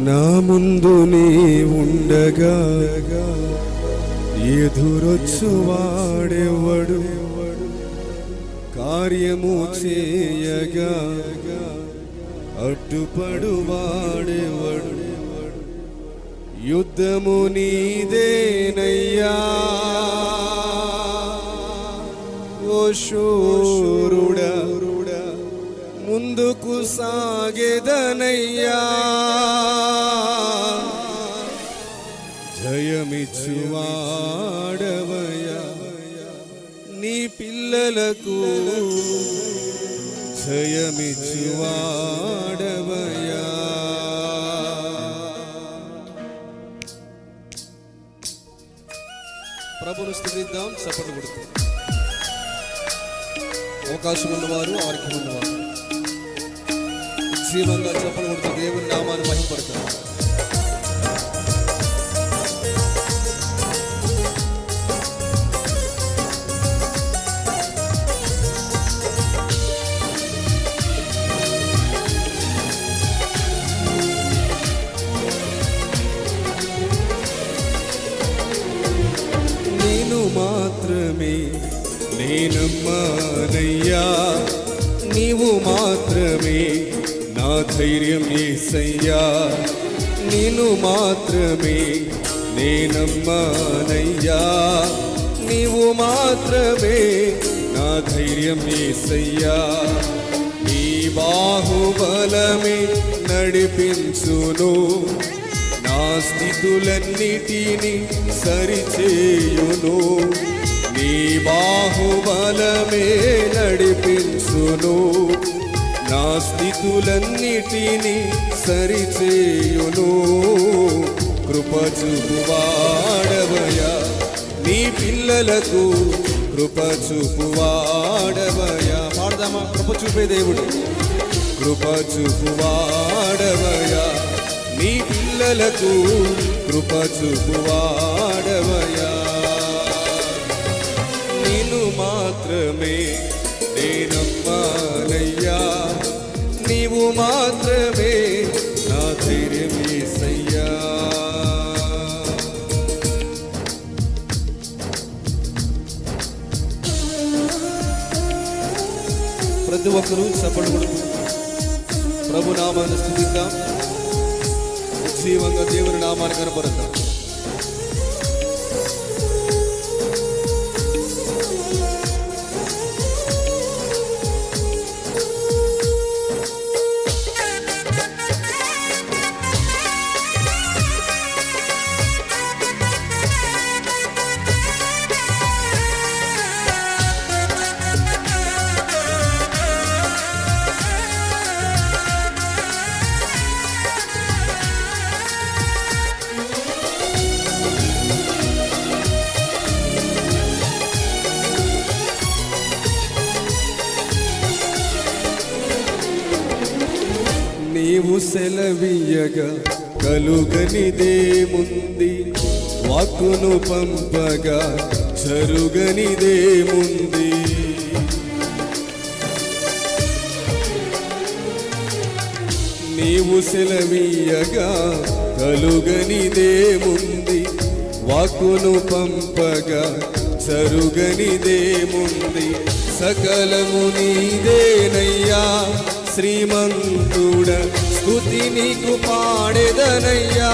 నా ముందు నీ ఉండగా ఎదురొచ్చు వాడెవడు, కార్యము చేయగా అడ్డుపడు వాడెవడు. యుద్ధము నీదేనయ్యా ఓ శూరుడా, ముందుకు సాగెదనయ్యా. జయమిచ్చువాడవయ్యా నీ పిల్లలకు, జయమిచ్చువాడవయ్యా. ప్రభును స్తుతిద్దాం, చప్పట్లు కొడుతాం. అవకాశం ఉన్నవారు, ఆరోగ్యం ఉన్నవారు జీవంగా చప్పట్లు కొడుతూ దేవుని నామాన్ని మహిమపడతారు. నేను మాత్రమే నేనమ్మానయ్యా, నీవు మాత్రమే నా ధైర్యం యేసయ్యా. నేను మాత్రమే నేనమ్మానయ్యా, నీవు మాత్రమే నా ధైర్యం యేసయ్యా. నీ బాహుబలమే నడిపించును, నా స్థితులన్నిటిని సరిచేయును. నీ బాహుబలమే నడిపించును, నా స్థితులన్నిటిని సరిచేయును. కృప చూపువాడవయ్యా నీ పిల్లలకు, కృప చూపువాడవయ్యా. పాడదామా? కృప చూపే దేవుడు, కృప చూపువాడవయ్యా నీ పిల్లలకు, కృప చూపువాడవయ్యా. నేను మాత్రమే నేనమ్మానయ్యా, నీవు మాత్రమే నా ధైర్యం యేసయ్యా. ప్రతి ఒక్కరూ చప్పట్లు కొడుతూ ప్రభు నామాన్ని స్తుతిద్దాం, జీవంగా దేవుని నామాన్ని కనపడతాం. నీవు సెలవీయగా కలుగనిదేముంది, వాక్కును పంపగా జరుగనిదేముంది. నీవు సెలవీయగా కలుగనిదేముంది, వాక్కును పంపగా జరుగనిదేముంది. సకలము నీదేనయ్యా శ్రీమంతుడ, స్తుతి నీకు పాడెదనయ్యా.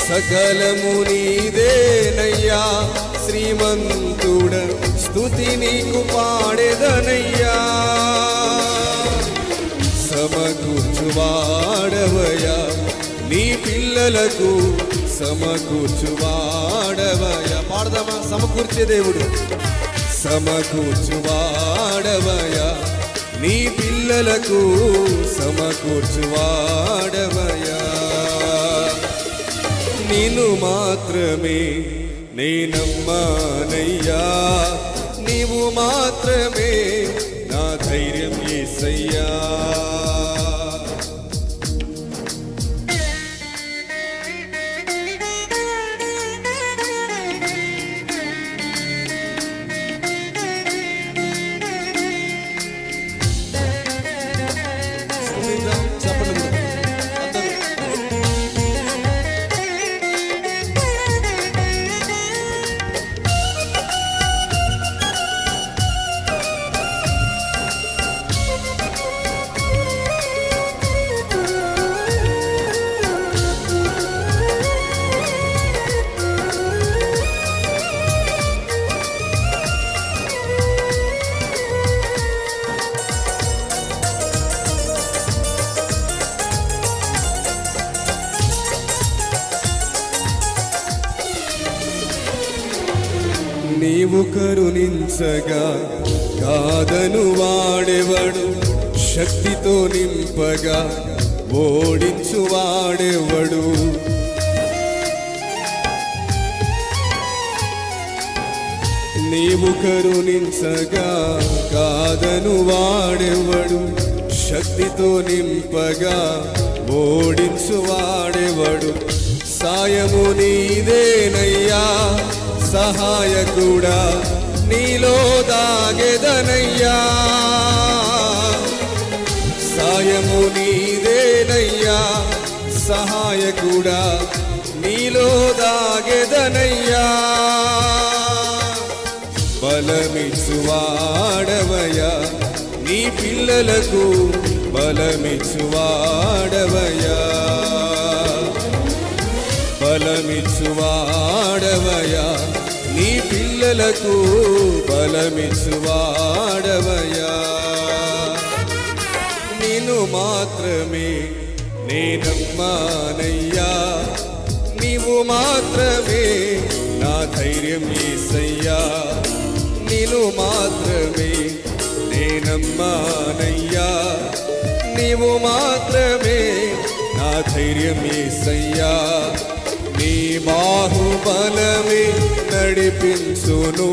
సకలము నీదేనయ్యా శ్రీమంతుడ, స్తుతి నీకు పాడెదనయ్యా. సమకూర్చువాడవయ్యా నీ పిల్లలకు, సమకూర్చువాడవయ్యా. పాడదామా? సమకూర్చే దేవుడు, సమకూర్చువాడవయ్యా నీ పిల్లలకు, సమకూర్చువాడవయ్యా. నిన్ను మాత్రమే నేనమ్మానయ్యా, నీవు మాత్రమే నా ధైర్యం యేసయ్యా. చప్పట్లు నీవు కరుణించగా కాదను వాడెవడు, శక్తితో నింపగా ఓడించు వాడెవడు. నీవు కరుణించగా కాదను వాడెవడు, శక్తితో నింపగా ఓడించు వాడెవడు. సాయము నీదేనయ్యా సహాయకుడా, నీలో దాగెదనయ్యా. సాయము నీదేనయ్యా సహాయకుడా, నీలో దాగెదనయ్యా. బలమిచ్చువాడవయ్యా నీ పిల్లలకు, బలమిచ్చువాడవయ్యా. బలమిచ్చువాడవయ్యా నీ పిల్లలకు, బలమిచ్చువాడవయ్యా. నిన్ను మాత్రమే నేనమ్మానయ్యా, నీవు మాత్రమే నా ధైర్యం యేసయ్యా. నిన్ను మాత్రమే నేనమ్మానయ్యా, నీవు మాత్రమే నా ధైర్యం యేసయ్యా. నీ బాహుబలమే నడిపించును,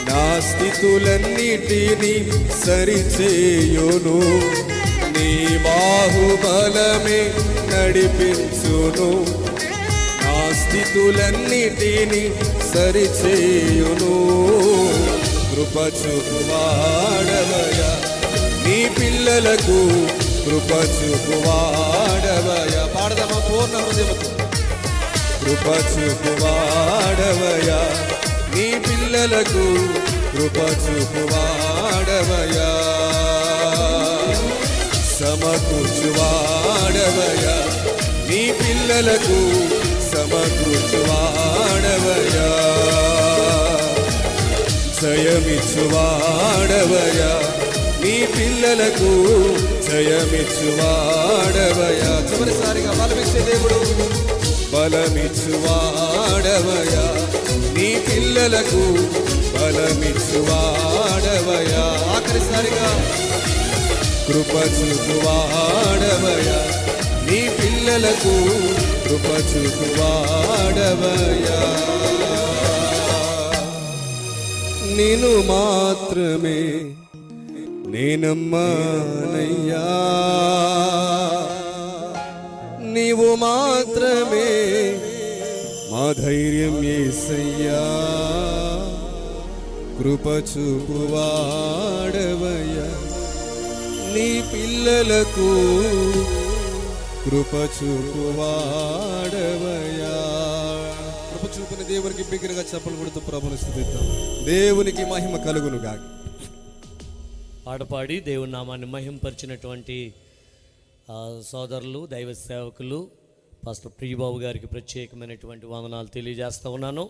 నా స్థితులన్నిటినీ సరిచేయును. నీ బాహుబలమే నడిపించును, నా స్థితులన్నిటినీ సరిచేయును. కృప చూపువాడవయ్యా నీ పిల్లలకు, కృప చూపువాడవయ్యా. పాడదామా పూర్ణ హృదయముతో. కృప చూపువాడవయ్యా నీ పిల్లలకు, కృప చూపువాడవయ్యా. సమకూర్చువాడవయ్యా నీ పిల్లలకు, సమకూర్చువాడవయ్యా. జయమిచ్చువాడవయ్యా నీ పిల్లలకు, జయమిచ్చువాడవయ్యా. చివరిసారిగా బలమిచ్చే దేవుడు. బలమిచ్చువాడవయ్యా నీ పిల్లలకు, బలమిచ్చువాడవయ్యా. ఆఖరిసారిగా కృప చూపువాడవయ్యా నీ పిల్లలకు, కృప చూపువాడవయ్యా. నిన్ను మాత్రమే నేనమ్మానయ్యా, నీవు మాత్రమే మా ధైర్యం యేసయ్యా. కృప చూపువాడవయ్యా నీ పిల్లలకు, కృప చూపువాడవయ్యా. కృప చూపిన దేవునికి బిగ్గరగా చప్పలు కొడుతూ ప్రభువుని స్తుతిద్దాం. దేవునికి మహిమ కలుగును గాక. పాడపాడి దేవుని నామాన్ని మహింపరిచినటువంటి సోదరులు, దైవ సేవకులు, పాస్టర్ ప్రియబాబు గారికి ప్రత్యేకమైనటువంటి వందనాలు తెలియజేస్తూ ఉన్నాను.